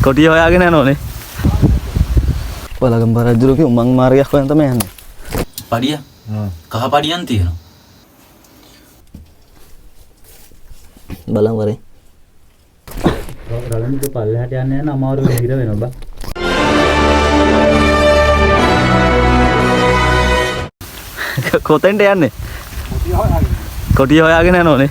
කොටිය හොයාගෙන යනෝනේ. වලගම්බා රජුගේ උමං මාර්ගයක් හොයන් තමයි යන්නේ. පඩිය? කහ පඩියන් තියෙනවා. බලන් වරේ. රලමික පල්ලෙහාට යන්න යන අමාරු හිර වෙනවා බා. කොතෙන්ට යන්නේ? කොටිය හොයාගෙන යනෝනේ.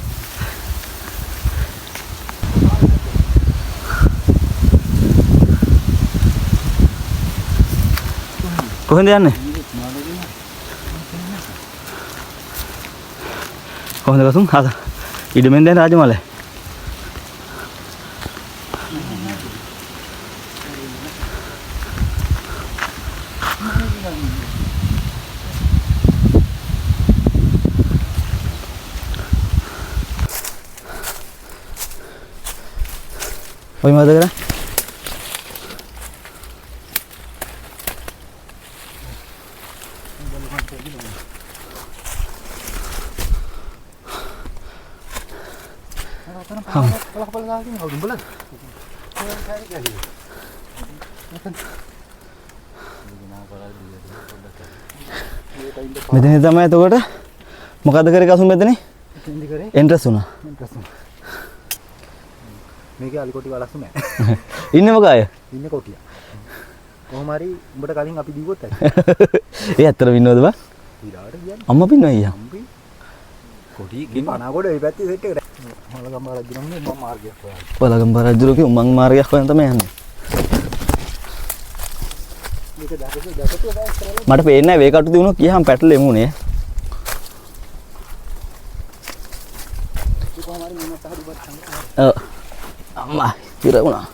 කොහෙන්ද යන්නේ? කොහෙන්ද ගසුන්? හද. ඉඩමෙන් දැන් රාජමලේ. ඔය මොකද කරන්නේ? මෙතන තමයි එතකොට මොකද කරේ කසුන් මෙතන? එන්ට්‍රස් වුණා. මේකේ අලිකොටි වලස්සු නෑ. ඉන්නේ මොකaya? ඉන්නේ කොටිය. කොහොම හරි උඹට කලින් අපි දීගොත් ඇති. ඒ ඇත්තට වින්නවද බා? ඊළාට කියන්නේ. අම්මා පින්නෝ අයියා. කොටි ගේ පනාගොඩ ඒ පැත්තේ සෙට් එකට. වලගම්බා රජුගේ උමං මාර්ගයක් හොයන්න. වලගම්බා රජුගේ උමං මාර්ගයක් හොයන් තමයි යන්නේ. මේක දැකපු මට පේන්නේ නැහැ වේ කටු දිනුනොත් ගියාම පැටලෙමු නේ. කොහොම හරි මම පහදු වත් සංගත. ඔව්. අම්මා ඉර වුණා.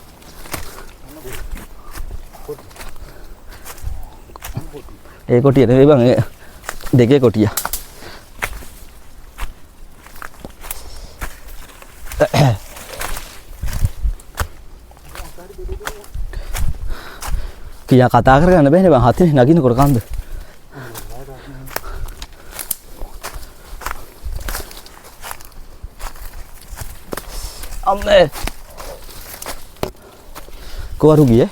ඒ කොටිය නෙවෙයි බං ඒ දෙකේ කොටිය. කියා කතා කරගන්න බෑනේ බං හතිනේ නගිනකොට කන්ද. අම්මේ කොවරු ගියේ?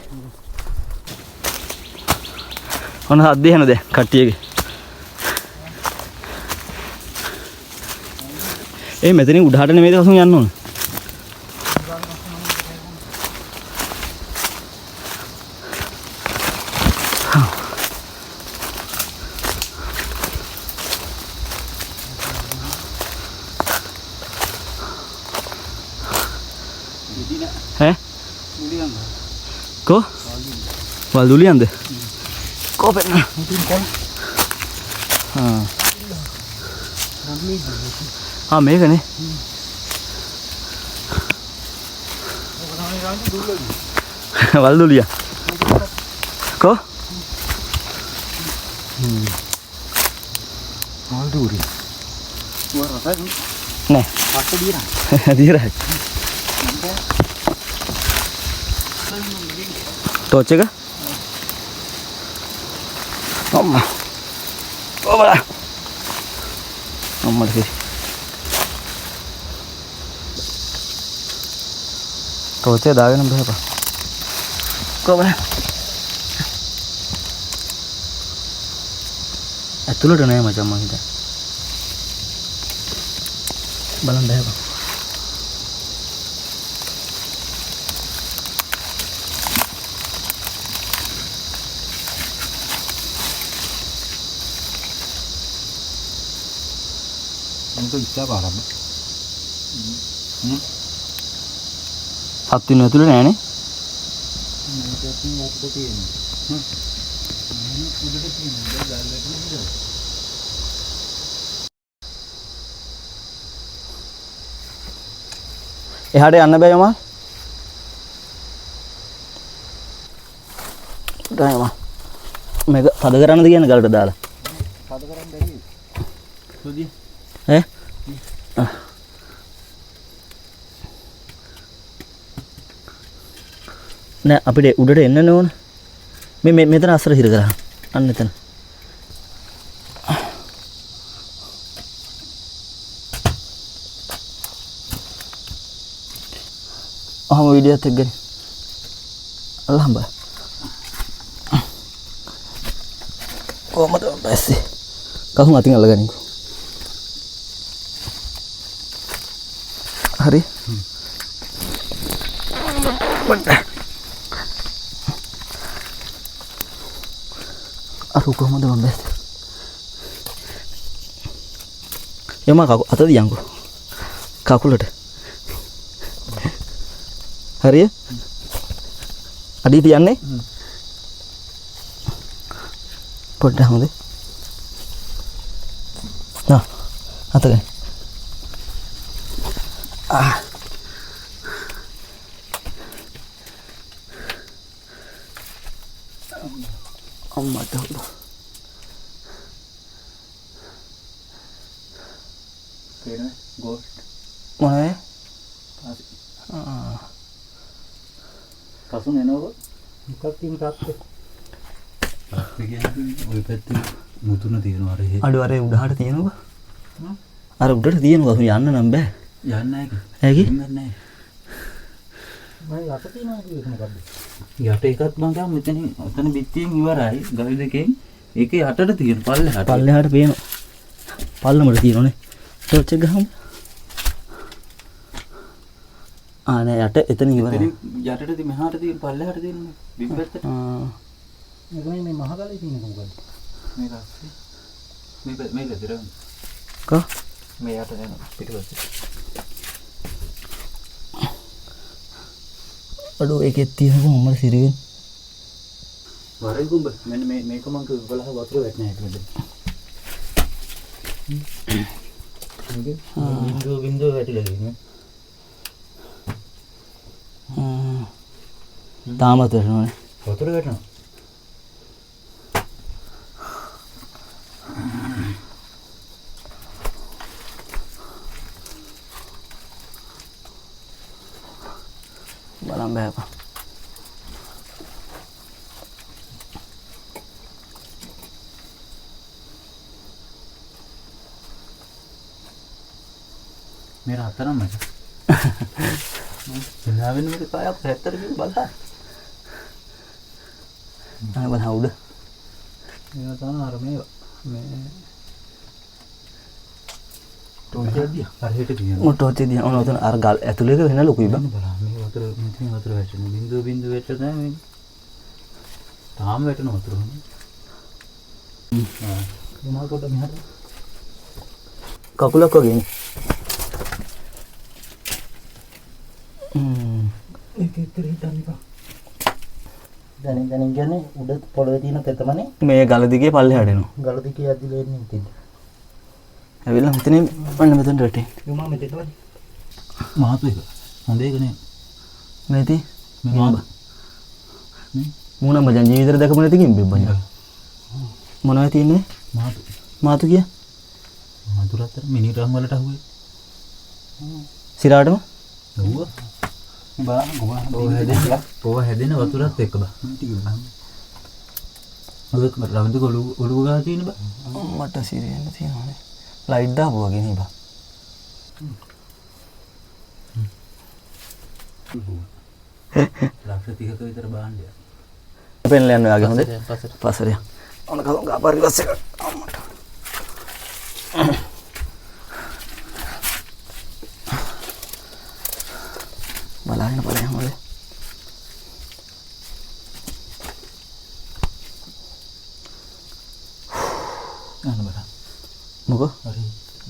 ඔන්න හද්ද යන දැන් කට්ටියගේ. ඒ මෙතනින් උඩහට නෙමෙයිද කසුන් යන්න ඕන. ඈ? Ko? Wal dulian deh. Ko pengen. මේක නේ. වල් දුලියා. Ko? වල් දුරි. Nè. පස්සේ දිරා. දිරා. Torch එක? අම්මා. ඔබලා. අම්මට කිසි. torch එක දාගෙන බහපන්. කොබල. ඇතුළට නෑ මචං මං හිතා. බලන්න බහපන්. itu bisa barang. සත් වෙන ඇතුළේ නෑනේ. එහාට යන්න බෑ යමල්. ඩායම. මේක පද කරන්නද කියන්නේ ගලට දාලා. පද කරන්න බැරි. සුදි. ඈ? නෑ අපිට උඩට එන්න ඕන. මේ මෙතන අසර හිර කරා. අන්න එතන. අහම වීඩියෝත් එක්ක ගනි. අල්ලහම් බා. කොහමද බැස්සේ? කහුම් අතින් අල්ලගනින්කෝ. හරි. අර කොහමද මම බැස්සේ? යම අත දියන්කෝ. කකුලට. හරිය? අඩිය තියන්නේ? පොඩ්ඩක් හොඳේ. අත ගන්න. අම්මට හොඳ. පේනවද? ගෝස්ට්. මොනවද? කසුන් එනවද? මොකක් තියෙන තාත්තේ? තාත්තේ කියන්නේ ওই පැත්තේ මුතුන තියෙනවා අර එහෙ. අඩු අර උඩහට තියෙනවා. අර උඩට තියෙනවා කසුන් යන්න නම් බෑ. යන්නේ නැහැ. ඇයි? යන්නේ නැහැ. මම යට තියෙනවා කිව්වේ මොකද්ද? යට එකක් මං ගාව මෙතනින් ඔතන බිත්තියෙන් ඉවරයි. ගල් දෙකෙන් ඒකේ යටට තියෙන පල්ලෙහාට. පල්ලෙහාට පේනවා. පල්ලමට තියෙනවනේ. ටෝච් එක ගහමු. නෑ යට එතන ඉවරයි. යටට තියෙන මෙහාට තියෙන පල්ලෙහාට තියෙනනේ. බිම් පැත්තට. මේ මහගලේ තියෙන මොකද්ද? මේක අස්සේ. මේක දිරන. කෝ? මේ යට යන පිටුපස්සේ. අඩෝ ඒකෙත් තියෙනවා මොම්මර සිරිවෙන්. වරේ කුඹ මෙන්න මේක මං කිව්වලහ වතුර වැටෙන හැටි මෙතන. බින්දුව වැටිලා ඉන්නේ. තාමත් වෙනවනේ. වතුර වැටෙනවා. බලන්න බෑපා. මේ රත්තරන් මචං. එනාවෙන මේක කායක් 70 කිලෝ බලන්න. බලන්න උඩ. මේවා තමයි අර මේ ටෝචියදී හරියට කියනවා. මොටෝචේදී ඔන්න ඔතන අර ගල් ඇතුලේ එක වෙන ලොකුයි බං. බලන්න මේ වතුර මෙතන වතුර වැටෙන බින්දුව වැටෙන තමයි මේ. තාම වැටෙන වතුර. මොනවා කොට මෙහාට? කකුලක් වගේනේ. ඒක ඉතින් හිතන්න එපා. දැනින් කියන්නේ උඩ පොළවේ තියෙන තෙතමනේ මේ ගල දිගේ පල්ලෙහාට එනවා. ගල දිගේ ඇදිලා එන්නේ ඉතින්. ඇවිල්ලා මෙතනින් අන්න මෙතනට වැටේ. යුමා මෙතෙට වයි. මාතු එක. හොඳ එක නේ. මේති මේ මාතු. මූණ මචං ජීවිතේ දැකපු නැති කිම්බෙ බං. මොනවද තියෙන්නේ? මාතු. මාතු කිය? මාතු රත්තර මිනි රන් වලට අහුවේ. සිරාටම? ඔව්ව. බලන්න ඕව හැදෙන වතුරත් එක්ක බා. ටික බලන්න. ඔක රවුන්ද ඔලුව ගා තියෙන බා. මට සිරෙන්න තියෙනවානේ. ලයිට් දාපු වගේ නේ බා. ලක්ෂ 30ක විතර බාණ්ඩය. පෙන්ල යන්න ඔයාගේ හොඳේ. පස්සට. පස්සට යන්න. ඔන්න කවුන් ගාපාරි බස් එක. අම්මට. බලන්න බලන්න හොඳේ. යන්න බලන්න. මොකෝ? හරි.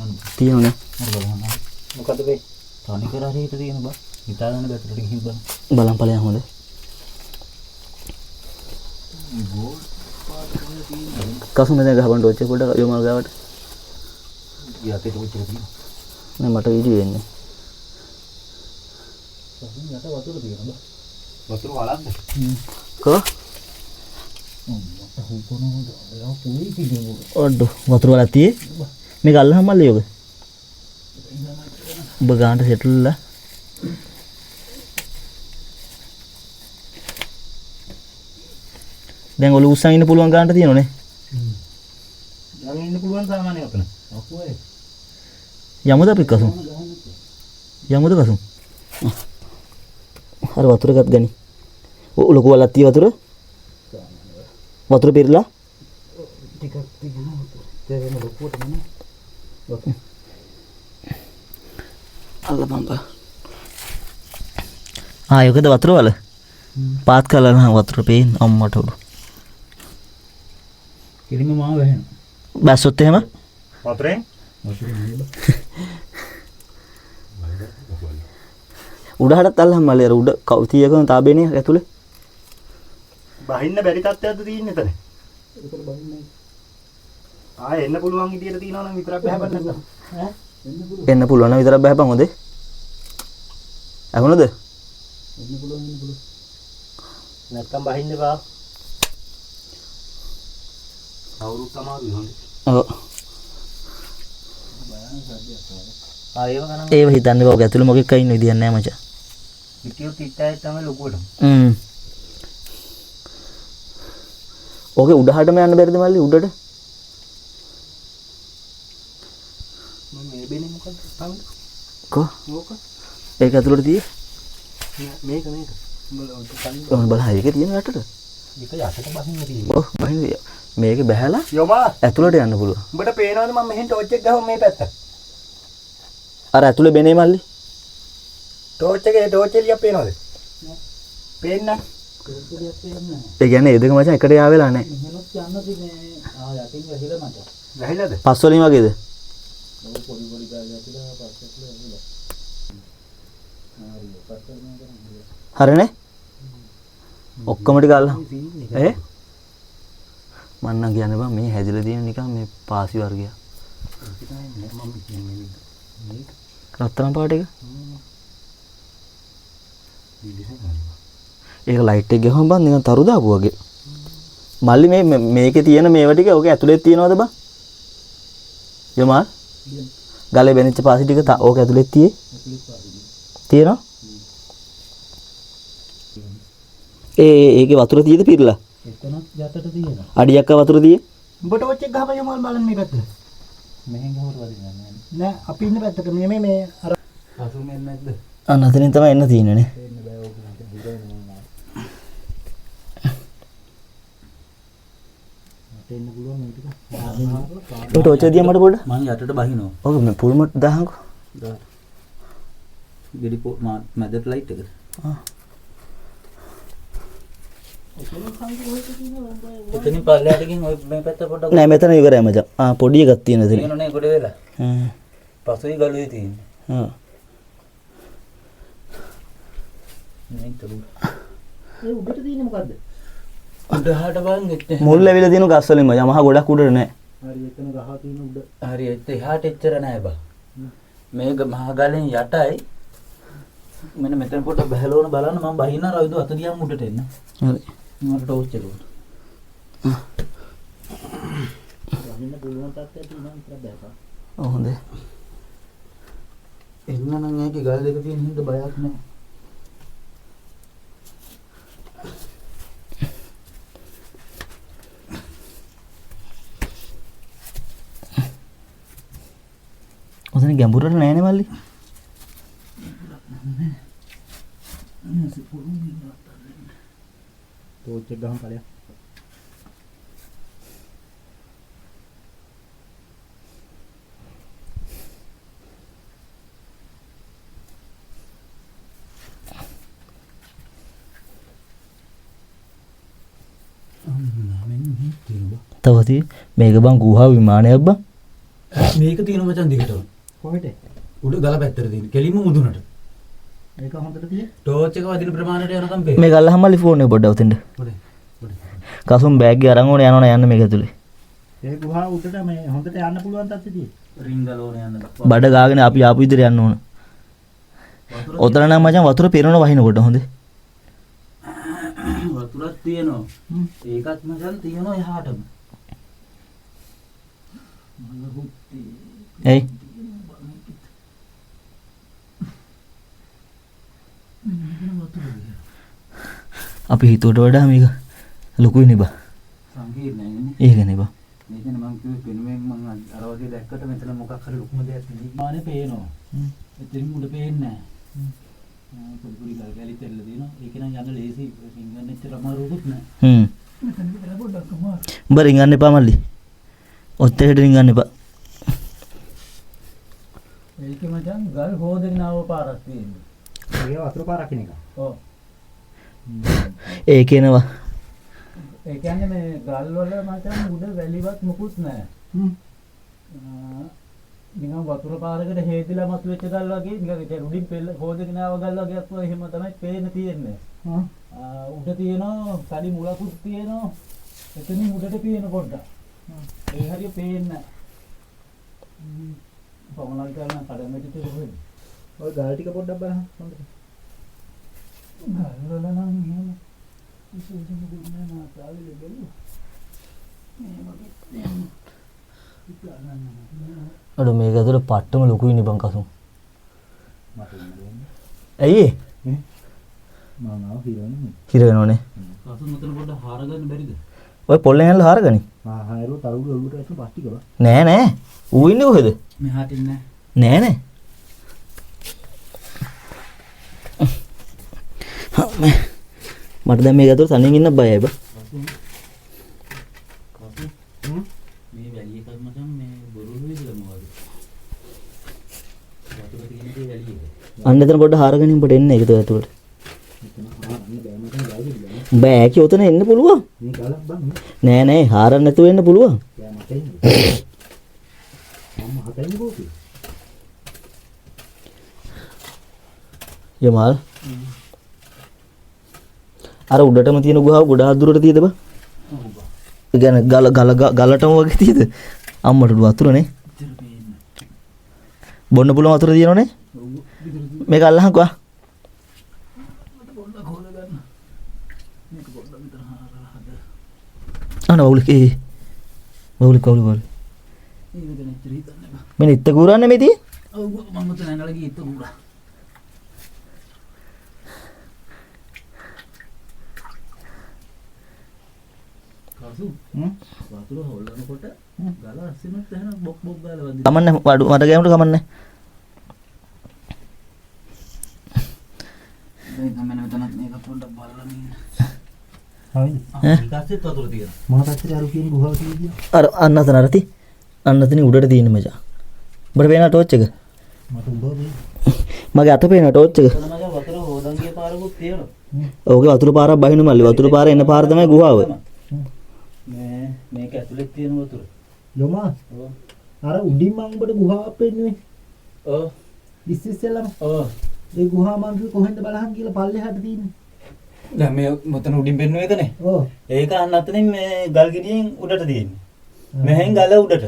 යන්න. තියෙනවනේ. හරි බලන්න. මොකද වෙයි? තනි කර හරි හිට තියෙන බා. හිතාගන්න බැටරට ගිහින් බලන්න. බලන් ඵලයන් හොඳේ. ගෝල් පාට කොහෙද තියෙන්නේ? කසුම දැන් ගහපන් ටෝච් එක පොඩ්ඩක් යොමල් ගාවට. යතේ ටෝච් එක තියෙනවා. නෑ මට වීඩියෝ එන්නේ. යට වතුර තියෙනවා බා. වතුර වලක්ද? කෝ? ඔඩ වතුර වලක් තියේ. මේක අල්ලහම මල්ලේ යෝග. ඔබ ගානට සෙටල්ලා. දැන් ඔලු උස්සන් ඉන්න පුළුවන් ගානට තියෙනවනේ. යන්න ඉන්න පුළුවන් සාමාන්‍ය අපන. අපුවේ. යමුද අපි කසුම්? යමුද කසුම්? හරි වතුර ගත් ගනි. ලොකු වලක් තිය වතුර. වතුර පිරලා ටිකක් තියෙනවා. තේරෙන ලොකුවට මම. අල්ලපන් බා. යකද වතුර වල? පාත් කළා නම් වතුර පේන අම්මට උඩු. කිලිම මාව වැහෙනවා. බැස්සොත් එහෙම? වතුරෙන් උඩහටත් අල්ලහම මල්ලි අර උඩ කවුතියකම තාබේනේ ඇතුලේ. බහින්න බැරි තත්ත්වයක්ද තියෙන්නේ එතන? ආයේ එන්න පුළුවන් විදියට තියනවා නම් විතරක් බහපන්න නැත්නම්. එන්න පුළුවන් නම් විතරක් බහපන් හොඳේ. අහුණද? නැත්තම් බහින්න බා. අවුරුත් තමයි හොඳේ. ඔව්. ඒව ගණන් ඒව හිතන්නේ ඔක ඇතුලේ මොකෙක් ඉන්න විදියක් නැහැ මචං. පිටියොත් ඉට්ටයි තමයි ලොකුවට. ඕකේ උඩහටම යන්න බැරිද මල්ලි උඩට? මම මේ බෙනේ මොකක්ද තාම? කො? ඕක. ඒක ඇතුලට තියේ. මේක. උඹලා බලහ ඒක තියෙන යටට. ඒක යටට බහින්න තියෙන්නේ. ඔව් බහින්න මේක බහැලා යෝමා ඇතුලට යන්න පුළුවන්. උඹට පේනවද මම මෙහෙන් ටෝච් එක ගහුවා මේ පැත්ත? අර ඇතුලේ බෙනේ මල්ලි. ටෝච් එලියක් පේනවද? පේන්න. ඒ කියන්නේ ඒ දෙක මචං එකට යාවෙලා නැහැ. මෙහෙලොත් යන්න තිබේ යටින් වැහිලා මට. ගහිලාද? පස් වලින් වගේද? පොඩි ගාලා තියලා පස්සට වැහිලා. හරි පස්සට හරිනේ? ඔක්කොම ටික අල්ලන්න. මන්නම් කියන්නේ බං මේ හැදිලා තියෙන නිකන් මේ පාසි වර්ගයක්. රත්තරන් පාට එක. ඒක ලයිට් එක ගහම බං නිකන් තරු දාපු වගේ. මල්ලි මේකේ තියෙන මේවා ටික ඔක ඇතුලේ තියනවද බං? යමාල්. ගලේ බෙනිච්ච පාසි ටික ඕක ඇතුලේ තියෙනවා? ඒකේ වතුර තියෙද පිරලා? එතනත් යටට තියෙනවා. අඩියක් වතුර තියෙ? උඹ ටෝච් එක ගහපන් යෝමල් බලන්න මේ පැත්තට. මෙහෙන් ගහුවට වදින්නේ නැහැ. නෑ අපි ඉන්න පැත්තට මේ අර පසුමෙන් නැද්ද? අන්න අතනින් තමයි එන්න තියෙන්නේ නේ. එන්න බෑ ඕක මට දිගයිනවා. මට එන්න පුළුවන් මේ ටික. ඔය ටෝච් එක දිහා මට පොඩ්ඩක්. මං යටට බහිනවා. ඔක මේ පුල්මට් දාහන්කෝ. දා. ගෙඩි මැදට ලයිට් එකද? එතනින් පල්ලයට ගිහින් ඔය මේ පැත්ත පොඩ්ඩක් නෑ මෙතන ඉවරයි මචං. පොඩි එකක් තියෙන එතන. තියෙනනේ ගොඩ වෙලා. පසුයි ගලුවේ තියෙන්නේ. ඒ උඩට තියෙන්නේ මොකද්ද? උඩහට බලන් එක්ක. මුල් ලැබිලා තියෙන ගස් වලින් මචං. මහා ගොඩක් උඩට නෑ. හරි එතන ගහ තියෙන උඩ. හරි එහාට එච්චර නෑ බා. මේක මහා ගලෙන් යටයි. මෙන්න මෙතන පොඩ්ඩක් බහැලවන බලන්න මම බහින්න රවිදු අත දිහාම උඩට එන්න. හරි. මට ටෝච් එක උඩ. බහින්න පුළුවන් තත්ත්වයක් තියෙනවා විතර බෑපා. ඔව් හොඳයි. එන්න නම් ඒකේ ගල් දෙක තියෙන හින්දා බයක් නෑ. ඔතන ගැඹුරට නෑනේ මල්ලි. ටෝච් එක ගහන් කලිය. තවදී මේක බං ගුහා විමානයක් බං. මේක තියෙන මචං දිගටම. කොහෙද? උඩ ගල පැත්තට තියෙන. කෙලින්ම මුදුනට. ඒක හොඳට තියෙන්නේ. ටෝච් එක වදින ප්‍රමාණයට යනකම් පේ. මේක අල්ලහම මල්ලි ෆෝන් එක පොඩ්ඩක් උතෙන්ද. පොඩේ. කසුම් බෑග් එක අරන් ඕනේ යනවනේ යන්න මේක ඇතුලේ. ඒ ගුහා උඩට මේ හොඳට යන්න පුළුවන් තත්ත්වෙදී. රින් ගලෝන යන්න. බඩ ගාගෙන අපි ආපු විදිහට යන්න ඕන. ඔතන නම් මචං වතුර පිරෙන වහිනකොට හොඳේ. වතුරක් තියෙනවා. ඒකත් මචං තියෙනවා එහාටම. එයි අපි හිතුවට වඩා මේක ලොකුයි නේ බා. සංකීර්ණයි නේ. ඒකනේ බා. මේකනේ මං කිව්වේ පෙනුමෙන් මං අර වගේ දැක්කට මෙතන මොකක් හරි ලොකුම දෙයක් නෙමෙයි. මානේ පේනවා. එතනින් මුල පේන්නේ නැහැ. පොඩි ගල් ගැලි තෙල්ල දිනවා. ඒක නම් යන්න ලේසි. ඉංගන්න එච්චර අමාරුකුත් නෑ. මෙතන විතර පොඩ්ඩක් අමාරු. උඹ රින්ගන්න එපා මල්ලි. ඔත්තේට රින්ගන්න එපා. ඒක මචං ගල් හොදගෙන ආව පාරක් තියෙන්නේ. ඒ වතුර පාරක් කියන එක. ඔව්. ඒ කියනවා. ඒ කියන්නේ මේ ගල් වල මචං උඩ වැලිවත් මුකුත් නෑ. නිකන් වතුර පාරකට හේතිලා මතුවෙච්ච ගල් වගේ නිකන් ඒ උඩින් පෙළ හොදගෙන ආව ගල් වගේ අත්ව එහෙම තමයි පේන්න තියෙන්නේ. උඩ තියෙනවා සලි මුලකුත් තියෙනවා. එතනින් උඩට පේන පොඩ්ඩක්. ඒ හරිය පේන්නේ නැහැ. පොමලල් කරන කඩමැටිට කොහෙද? ඔය ගල් ටික පොඩ්ඩක් බලන්න හොඳට. ගල් වල නම් එහෙම විශේෂම දෙයක් නෑ නාතාලේ බැලුවා. මේ වගේ අඩ මේක ඇතුළේ පට්ටම ලොකුයි නේ බං කසුන්. මට ඉන්නේ. ඇයි මම ආව හිරවන්නේ. හිර වෙනවනේ. කසුන් මෙතන පොඩ්ඩක් හාර ගන්න බැරිද? ඔය පොල්ලෙන් ඇල්ල හාරගනි. හායරු තරුළු ඔලුවට ඇතුළු ප්ලාස්ටික් වල. නෑ නෑ. ඌ ඉන්නේ කොහෙද? මෙහාට ඉන්නේ නෑ නෑ. මට දැන් මේක ඇතුළේ තනියෙන් ඉන්න බයයි බා. මේ වැලිය එකක් මචං මේ බොරුවේ කියලා මොකද? වතුර තියෙන දේ වැලිය එක. අන්න එතන පොඩ්ඩක් හාරගනින් උඹට එන්න ඒක ඇතුළට. මෙතන හාරන්න බෑ මට ගල් දෙන්න. බෑ කි ඔතන එන්න පුළුවන්. මේ ගලක් බං. නෑ නෑ හාරන්න නැතුව එන්න පුළුවන්. බෑ මට එන්න. මම හතෙන් ගෝපි. යමාල්. අර උඩටම තියෙන ගුහාව ගොඩාක් දුරට තියෙද බා? ඔව් බා. ඒ කියන්නේ ගලටම වගේ තියෙද? අම්මට වතුරනේ. ඉතින් පේන්නේ. බොන්න පුළුවන් වතුර තියෙනවනේ. ඔව්. විතර මේක අල්ලහන්කෝ. පොඩ්ඩක් හොල ගන්න. මේක පොඩ්ඩක් විතර හාරලා හද. අන වවුලික ඒ වවුලික. ඒක දැන් ඉතින් හිතන්නේ බා. මෙන්න ඉත්ත කුරන්නේ මේ තියෙන්නේ. ඔව් මම උතන ඇඟල ගිහින් ඉත උඩ. කසු වතුර හොල්ලනකොට ගල අස්සෙමත් එහෙනම් බොක් බොක් ගාලා වදින. කමන්නේ වඩු මට ගෑමුට කමන්නේ. දැන් තමයි මෙතන මේක පොඩ්ඩක් බලලා ඉන්න. හරිද? ඊකස්සේ වතුර තියෙනවා. මොන පැත්තේ අර කියන ගුහාව තියෙන්නේ? අර අන්න අතන අරති. අන්න අතන උඩට තියෙන මචං. උඹට පේන ටෝච් එක? මට උඹ මේ මගේ අත පේන ටෝච් එක. එතන මගේ වතුර හොදන් ගිය පාරකුත් තියෙනවා. ඕකේ වතුර පාරක් බහින මල්ලි. වතුර පාර එන පාර තමයි ගුහාව. මේක ඇතුලේ තියෙන වතුර. යොමා ඔව්. අර උඩින් මම උඹට ගුහාවක් පෙන්නුවේ. ඔව්. ඉස්සෙල්ලම ඔව්. ඒ ගුහාව මං කිව්ව කොහෙන්ද බලහන් කියලා පල්ලෙහාට තියෙන්නේ. දැන් මේ මෙතන උඩින් පෙන්නුව එකනේ. ඔව්. ඒක අන්න අතනින් මේ ගල් ගෙඩියෙන් උඩට තියෙන්නේ. මෙහෙන් ගල උඩට.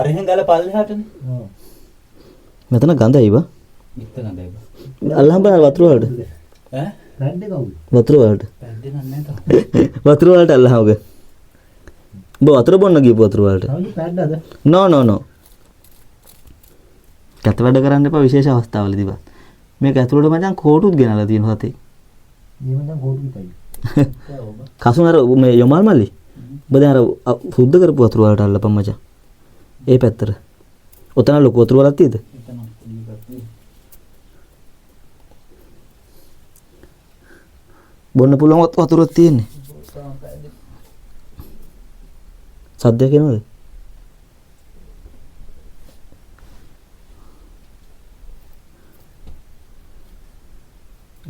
අරහෙන් ගල පල්ලෙහාටනේ. ඔව්. මෙතන ගඳයි බා. මෙතන දැන්. අල්ලහම් බලන්න වතුර වලට. ඈ? රැඩ් එක උඩ. වතුර වලට. පැද්දෙන්නේ නැහැ තාම. වතුර වලට අල්ලහම් ඔක. උඹ වතුර බොන්න ගියපු වතුර වලට. හවුද පැද්දද? නෝ නෝ නෝ. කැත වැඩ කරන්න එපා විශේෂ අවස්ථාවලදී බා. මේක ඇතුළට මචං කෝටුත් ගෙනලා තියෙනවා සතේ. මේ මං කෝටු විතරයි. ඔව්. කසුන් අර මේ යොමල් මල්ලි. ඔබ දැන් අර සුද්ධ කරපු වතුර වලට අල්ලපන් මචං. ඒ පැත්තට. ඔතන ලොකු වතුර වලක් තියෙද? එතන පොඩි එකක් තියෙනවා. බොන්න පුළුවන් වතුරක් තියෙන්නේ. සද්දයක් එනවද?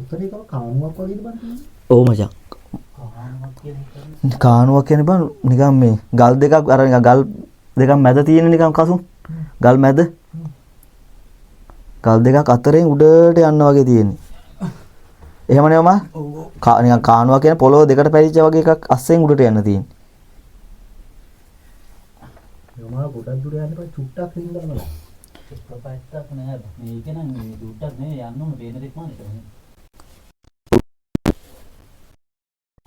උතරේ කව කානුවක් වගේද බං? ඔව් මචං. කානුවක් කියන්නේ බං නිකන් මේ ගල් දෙකක් අර නිකන් ගල් දෙකක් මැද තියෙන නිකන් කසුන්. ගල් මැද. ගල් දෙකක් අතරෙන් උඩට යන්න වගේ තියෙන්නේ. එහෙම නෙවම? ඔව්. නිකන් කානුවක් කියන්නේ පොළොව දෙකට පැලිච්ච වගේ එකක් අස්සෙන් උඩට යන්න තියෙන්නේ. යොමා ගොඩක් දුර යන්න බෑ චුට්ටක් රින්ගන බලන්න. ප්‍රපයිට්ටක් නෑ. මේක නම් මේ දුට්ටක් නෙවෙයි යන්න ඕන පේන දෙයක් මානේ තමයි.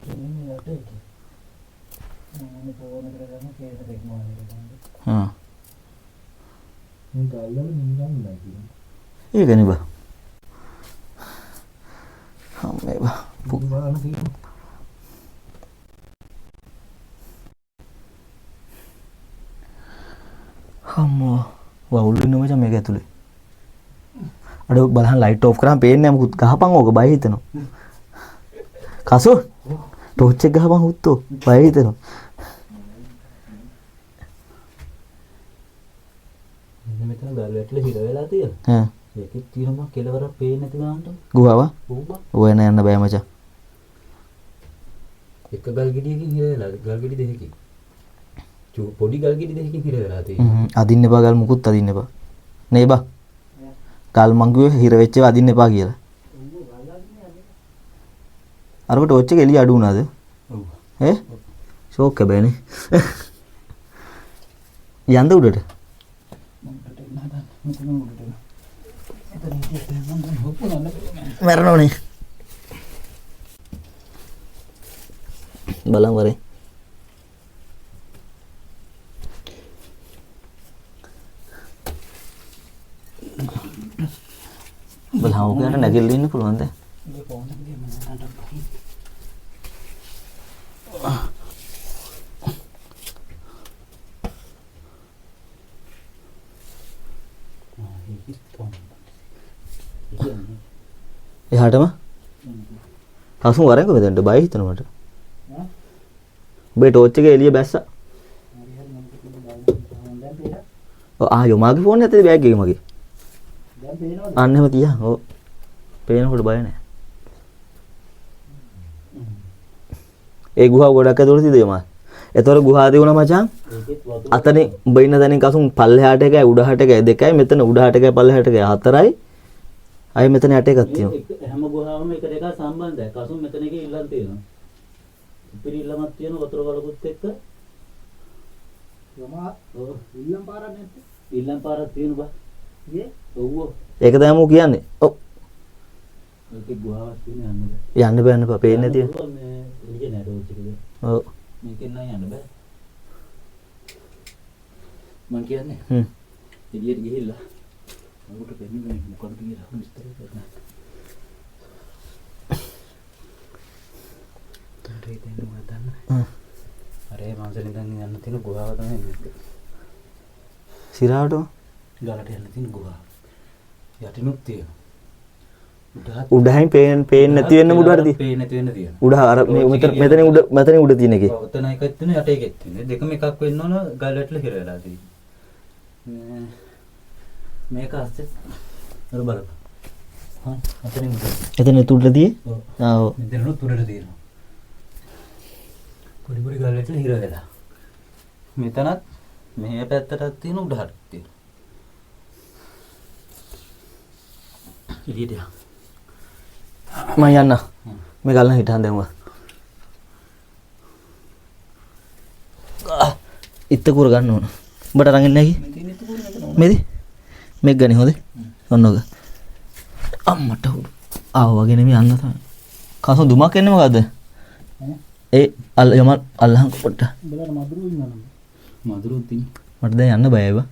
මේ යටේ. මම ෆෝන් එකට ගන්න පේන දෙයක් මානේ. හා. මේ ගල් වල නින්ගන් නෑ කියන්නේ. ඒකනේ බා. හම්මේ බා. බලන්න තියෙනවා. අම්මෝ වවුල් වෙන මචං මේක ඇතුලේ. අර බලහන් ලයිට් ඔෆ් කරාම පේන්නේ නැහැ මුකුත් ගහපන් ඕක බය හිතෙනවා. කසු ටෝච් එක ගහපන් උත්තෝ බය හිතෙනවා. මෙතන ගල් වැටලා හිර වෙලා තියෙනවා. හා ඒකෙත් තියෙනවා කෙලවරක් පේන්නේ නැති ගානට. ගුහාව ඕවා. ඔය නෑ යන්න බෑ මචං. එක ගල් ගෙඩියකින් හිර වෙලා ගල් ගෙඩි දෙකකින්. පොඩි ගල් ගෙඩි දෙකකින් හිර වෙලා තියෙනවා. අදින්න එපා ගල් මුකුත් අදින්න එපා. නේ බා. ගල් මංගුවේ හිර වෙච්ච ඒවා අදින්න එපා කියලා. අරකට ටෝච් එක එළිය අඩු වුණාද? ඔව්. ඈ? ෂෝක් එක බෑනේ. යන්න උඩට. මරණෝනේ. බලන් වරේ. බලහන් ඔකට නැගිටලා ඉන්න පුළුවන්ද? එහාටම කසුන් වරෙන්කො මෙතනට බය හිතෙනවා මට. ඔබේ ටෝච් එක එළිය බැස්සා. ඔව් යෝමාගේ ෆෝන් එකේ බෑග් එකේ මගේ. දැන් පේනවද? අන්න එහෙම තියා. ඔව්. පේනකොට බය නැහැ. ඒ ගුහාව ගොඩක් ඇතුළේ තියද යෝමා. ඒතර ගුහාව තියුණා මචං. අතනේ උඹ ඉන්න තැනින් කසුන් පල්ලෙහාට එකයි උඩහාට එකයි දෙකයි මෙතන උඩහාට එකයි පල්ලෙහාට එකයි හතරයි. අය මෙතන යට එකක් තියෙනවා. හැම ගුහාවම එකට එක සම්බන්ධයි. කසුන් මෙතන එකේ ඉල්ලන් තියෙනවා. ඉතිරි ඉල්ලමක් තියෙනවා වතුර වලකුත් එක්ක. යමා ඔව් ඉල්ලම් පාරක් නැත්තේ. ඉල්ලම් පාරක් තියෙනවා බා. ඊයේ ඔව්. ඒක තමයි මම කියන්නේ. ඔව්. ඒකේ ගුහාවක් තියෙන යන්න බෑ. යන්න බෑ යන්න බෑ පේන්නේ නැතිව. මේ එළිය නෑ ඩෝච් එකේ. ඔව්. මේකෙන් නම් යන්න බෑ. මං කියන්නේ. එළියට ගිහිල්ලා ඔකට දෙන්නේ මොකක්ද කියලා විස්තර කරන්න. තේ දෙන්න මතන්න. අරේ මාසෙන් ඉඳන් යන්න තියෙන ගුහාව තමයි මේක. සිරාවට ගලට යන්න තියෙන ගුහාව. යටිනුත් තියෙනවා. උඩහින් පේන්නේ නැති වෙන්න මුඩ හරිද? පේන්නේ නැති වෙන්න තියෙනවා. උඩ අර මෙතන උඩ තියෙන එකේ. ඔතන එකක් තියෙනවා යට එකක් තියෙනවා. දෙකම එකක් වෙන්න ඕන ගල වැටලා හිර වෙලා තියෙනවා. මේක අස්සේ අර බලන්න. හා අතනින් උඩ. එතන උඩදී? ඔව්. ආ ඔව්. මෙතන උඩට තියෙනවා. පොඩි පොඩි ගල් වැටලා හිර වෙලා. මෙතනත් මේ පැත්තටත් තියෙන උඩහට තියෙනවා. ඉතින් මම යන්න. මේ ගල්න හිටන් දැම්මා. ඉත්ත කුර ගන්න ඕන. උඹට අරන් එන්නේ නැකි? මේදි? මේක ගනි හොඳේ. ඔන්න ඔක. අම්මට උඩ. ආව වගේ නෙමෙයි අන්න තමයි. කසු දුමක් එන්නේ මොකද්ද? ඒ යම අල්ලහන් පොට්ට. බලන්න මදුරු ඉන්නවනම්. මදුරු තින්. මට දැන් යන්න බයයි බා.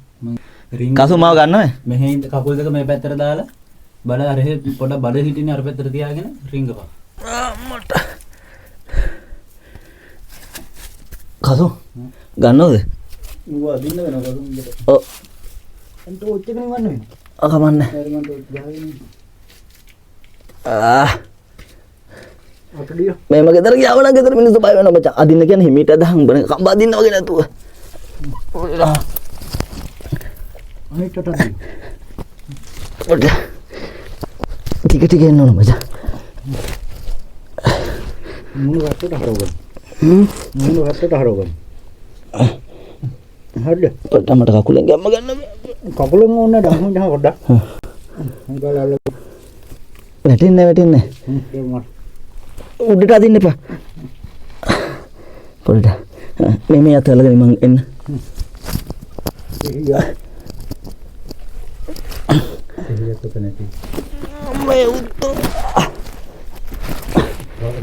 රින් කසු මාව ගන්නවද? මෙහෙන් කකුල් දෙක මේ පැත්තට දාලා බල අර පොඩ බඩ හිටින්නේ අර පැත්තට තියාගෙන රිංගපන්. අම්මට. කසු ගන්නවද? ඌව අදින්න වෙනවා කකුල්. ඔව්. එන්ට ඔච්ච එකෙන් වන්න වෙනවා. අකමන්නේ. හරි මන්ට ඔච්ච ගහගෙන. අපඩිය. මේම ගෙදර ගියාම නම් ගෙදර මිනිස්සු බය වෙනවා මචං. අදින්න කියන්නේ හිමීට අදහන් උඹනේ කම්බ අදින්න වගේ නැතුව. අනිත් අතට. ඔට. ටික එන්න ඕන මචං. මුණු වත්තට හරවගන්න. මුණු වත්තට හරවගන්න. හරිද? ඔට මට කකුලෙන් ගැම්ම ගන්න බෑ. කකුලෙන් ඕනේ දහම දහ පොඩ්ඩක්. හංගාලා වැටෙන්නේ. උඩට අදින්න එපා. පොඩ්ඩක්. මේ අත අල්ලගෙන මං එන්න. මේ උත්තර.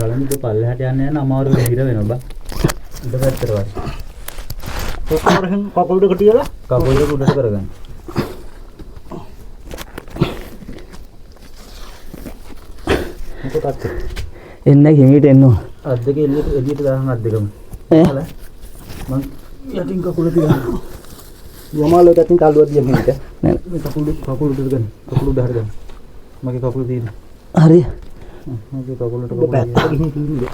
රලමිට පල්ලෙහාට යන්න යන අමාරු හිර වෙනවා බා. උඩ පැත්තට වස්. කොහොමද කකුල් දෙක තියලා කකුල් දෙක උඩට කරගන්න. මොකක්ද? එන්න හිමීට එන්න ඕන. අත් දෙක එළියට දාන්න අත් දෙකම. ඈ මං යටින් කකුල තියනවා. යමාලෝ තත්ින් කාලුවක් දියන් හිට. නෑ. මේ කකුල උඩට ගන්න. කකුල උඩ හරගන්න. මගේ කකුල තියෙන. හරි. මගේ කකුලට ඔබ පැත්තට ගිහින් තියෙන්නේ.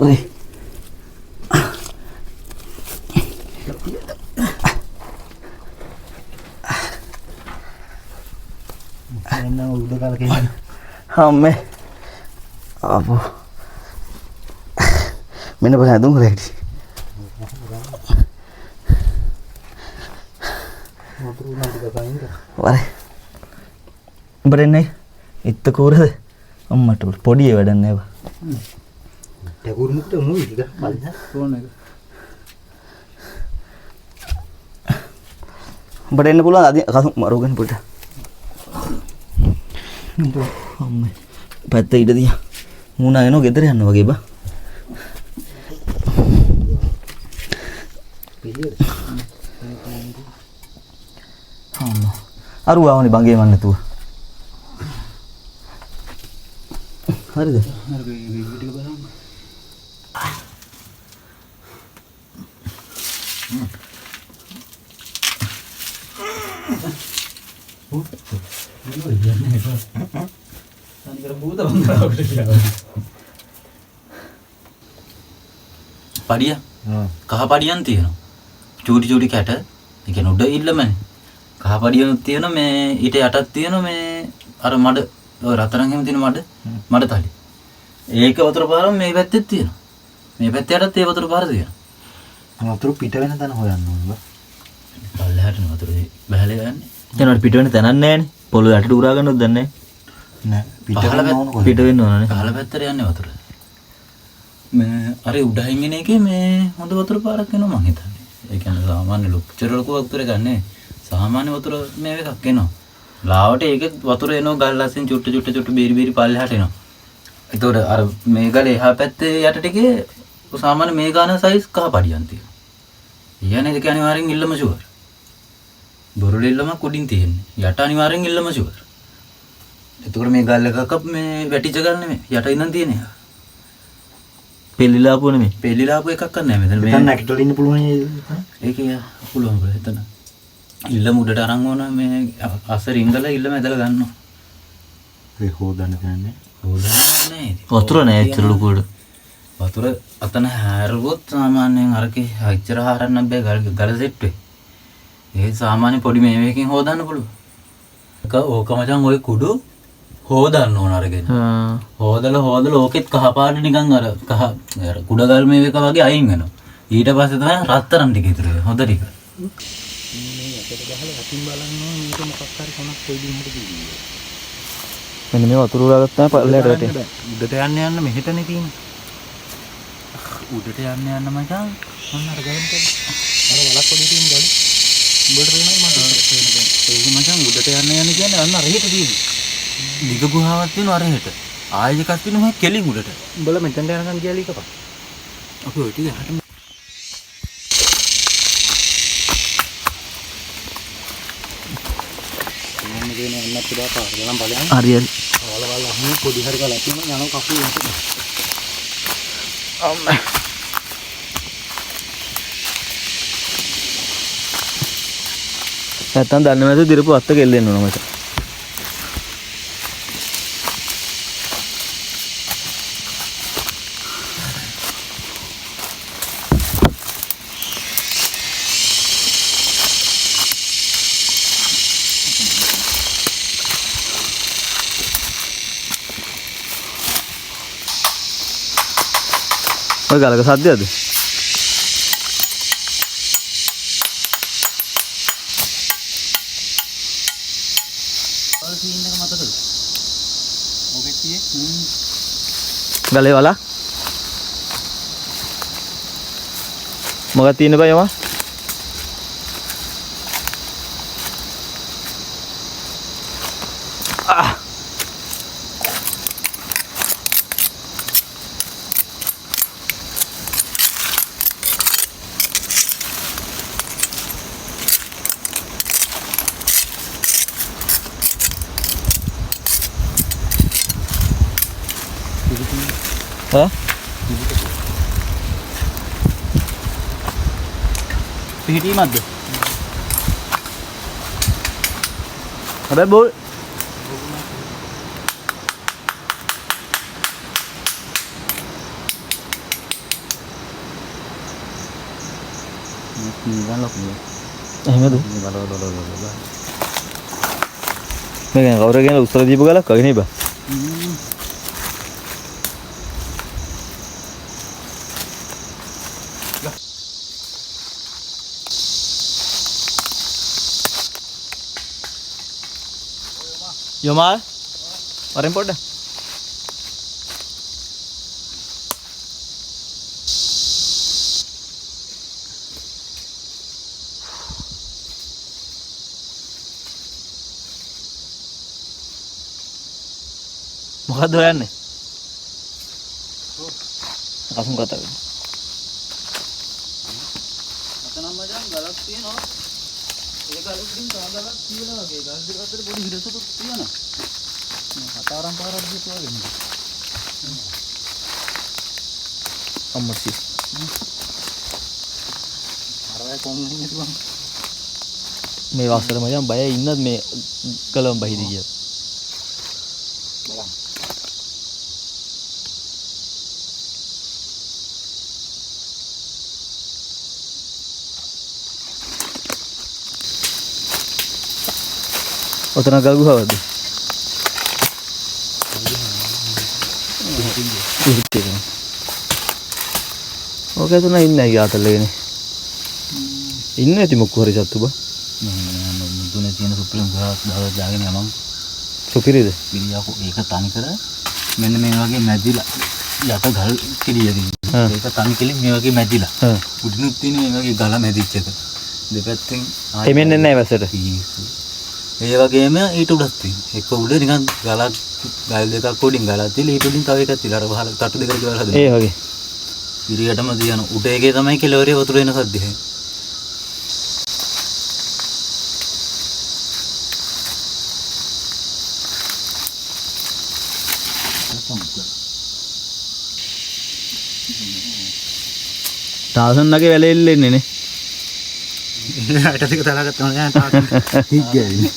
හරි. එන්න උඩ කාල කියන්නේ. අම්මේ. අපෝ. මෙන්න බලන්න දුම් රෙඩි. වතුර උනා ටික කයින්ද? වරේ. උඹට එන්නේ ඉත්ත කෝරද? අම්මට පොඩි වැඩක් නෑ බා. ටැගුරු මුකට මොයි ටික බලන්න. ෆෝන් එක. උඹට එන්න පුළුවන් අද කසු මරුගෙන පොඩ. අම්මේ. පැත්ත ඊට දියා. මූණා එනවා ගෙදර යන්න වගේ බා. පිළියෙල. අම්මා. අරු ආවනේ බංගේ මන් නැතුව. හරිද? අර වීඩියෝ ටික බලන්න. පඩිය කහ පඩියන් තියෙනවා චූටි චූටි කැට ඒ කියන්නේ උඩ ඉල්ලමනේ කහ පඩියනුත් තියෙනවා මේ ඊට යටත් තියෙනවා මේ අර මඩ ඔය රතරන් හැම තියෙන මඩ තලි ඒක වතුර පාරම මේ පැත්තෙත් තියෙනවා මේ පැත්තේ යටත් ඒ වතුර පාර තියෙනවා වතුර පිට වෙන තැන හොයන්න ඕනේ. පල්ලෙහාට වතුර බහැලා යන්නේ එතනට පිට වෙන තැනක් නෑනේ. පොළොව යටට උරා ගන්නවත් දන්නේ නෑ පිට වෙන ඕන නෑ. පිට වෙන්න ඕනනේ. පහළ පැත්තට යන්නේ වතුර මේ අර උඩහින් එන එකේ මේ හොඳ වතුර පාරක් වෙනවා මං හිතන්නේ ඒ කියන්නේ සාමාන්‍ය ලොක්චර ලොකු වතුර ගන්නෑ සාමාන්‍ය වතුර මේ එකක් එනවා ලාවට ඒක වතුර එනවා ගල් අස්සෙන් චුට්ට බීරි පල්ලෙහාට එනවා ඒතකොට අර මේ ගලේ එහා පැත්තේ යට ටිකේ සාමාන්‍ය මේ ගාන සයිස් කහ පඩියන් තියෙනවා ඊයනේ ඒක අනිවාර්යෙන් ඉල්ලම ෂුවර් බොරළු ඉල්ලම කුඩින් තියෙන්නේ යට අනිවාර්යෙන් ඉල්ලම ෂුවර් එතකොට මේ ගල් එකක මේ වැටිච්ච ගල් නෙමෙයි යට ඉඳන් තියෙන එක පෙල්ලිලා ආපුව නෙමෙයි. පෙළිලා ආපු එකක් නැහැ මෙතන මෙතන නැගිටලා ඉන්න පුළුවන් නේද? ඒකේ පුළුවන් බල එතන ඉල්ලම උඩට අරන් ඕන මේ අස රිංගලා ඉල්ලම ඇදලා ගන්නවා ඒ හොදන්න කියන්නේ. හොදන්නේ වතුර නෑ එච්චර ලොකුවට. වතුර අතන හැරුවොත් සාමාන්‍යයෙන් අරකේ එච්චර හරන්න බෑ ගල සෙට් වෙයි ඒ සාමාන්‍ය පොඩි මේවකින් හොදන්න පුළුවන් ඕක මචං ඔය කුඩු හොදන්න ඕන අරගෙන හොදලා ඕකෙත් කහ පාට නිකන් අර කහ අර කුඩ ගල් මේවක වගේ අයින් වෙනවා ඊට පස්සේ තමයි රත්තරන් ටික ඉතුරු වෙන්නේ හොඳ ටික මේ යකට ගහලා වටින් බලන්න ඕනේ මේක මොකක් හරි කමක් කොයි විදිහට දෙන්නේ. මෙන්න මේ වතුර උරා ගත්තාම පල්ලෙහාට වැටෙනවා. උඩට යන්න මෙහෙටනේ තියෙන්නේ. උඩට යන්න මචං මම අර ගලන් අර වලක් වගේ තියෙන ගල. උඹට පේනවද මට? ඒක මචං උඩට යන්න කියන්නේ අන්න අරහෙට තියෙන්නේ දිග ගුහාවක් තියෙනවා අරහෙට ආයෙ එකක් තියෙනවා මේ කෙලින් උඩට උඹලා මෙතෙන්ට යනකම් ගියලි එකපා. අපි ඔය ටික හට මම කියන යන්නත් පුරා පාර ගලන් බලයන්. හරි හරි. වල අහන්නේ පොඩි හරි ගලක් තියෙනවා යනවා කකුල යට. අම්මා. නැත්තම් දන්නේ නැතුව දිරපු අත්ත කෙල්ලෙන්න ඕන මට. ඔය ගලක සද්දයක්ද? ගලේ වල මොකක්ද තියෙන්නේ බය යවා? පිහිටීමක්ද? හැබැයි බෝල් නිකන් ලොකු නේ. එහෙමද? මේ ගැන කවුරු ගැන උත්තර දීපු ගලක් වගේ නේ බා. යමාල් වරෙන් පොඩ්ඩ මොකද්ද හොයන්නේ? කසුන් කතා කරන්නේ. අතනම් මචං ගලක් තියෙනවා. ඒ ගලකින් තව ගලක් තියෙනවා වගේ. ගල් දෙක අතර පොඩි හිරසුතුක් තියෙනවා. හතරම් පාරක් දිහා වගේ. අම්මසි. අරවයි කොම්න්නේ තුන්. මේ වසර මචං බය ඉන්නත් මේ කලම් බහිද කිය. බලන්න. ඔතන ගල් ගුහාවද? ඕක තුන ඉන්නේ යාතලගෙන. ඉන්නේ ඇති මොකක් හරි සත්තු බා. මුදුනේ තියෙන සුප්‍රීම ගහක් දාගෙන යමන්. සුපිරිද? පිළියකෝ ඒක තනි කර මෙන්න මේ වගේ මැදිලා යට ගල් කිරියදී. ඒක තනි කෙලින් මේ වගේ මැදිලා. උඩිනුත් තියෙන මේ වගේ ගල මැදිච්ච එක. දෙපැත්තෙන් එමෙන්නේ නැහැ වැසට. ඒ වගේම ඊට උඩක් තියෙනවා. එක උඩ නිකන් ගලක් ගල් දෙකක් උඩින් ගලක් තියලා ඊට උඩින් තව එකක් තියලා අර වහල තට්ටු දෙකක් දාලා හදනවා. ඒ වගේ. ඉරියටම දියන උඩ එකේ තමයි කෙලවරේ වතුර එන සද්දය. තාසන්නගේ වැලෙල්ල එන්නේ නේ. අයිට ටික තලාගත්තා නෑ තාක් හිග්ගයි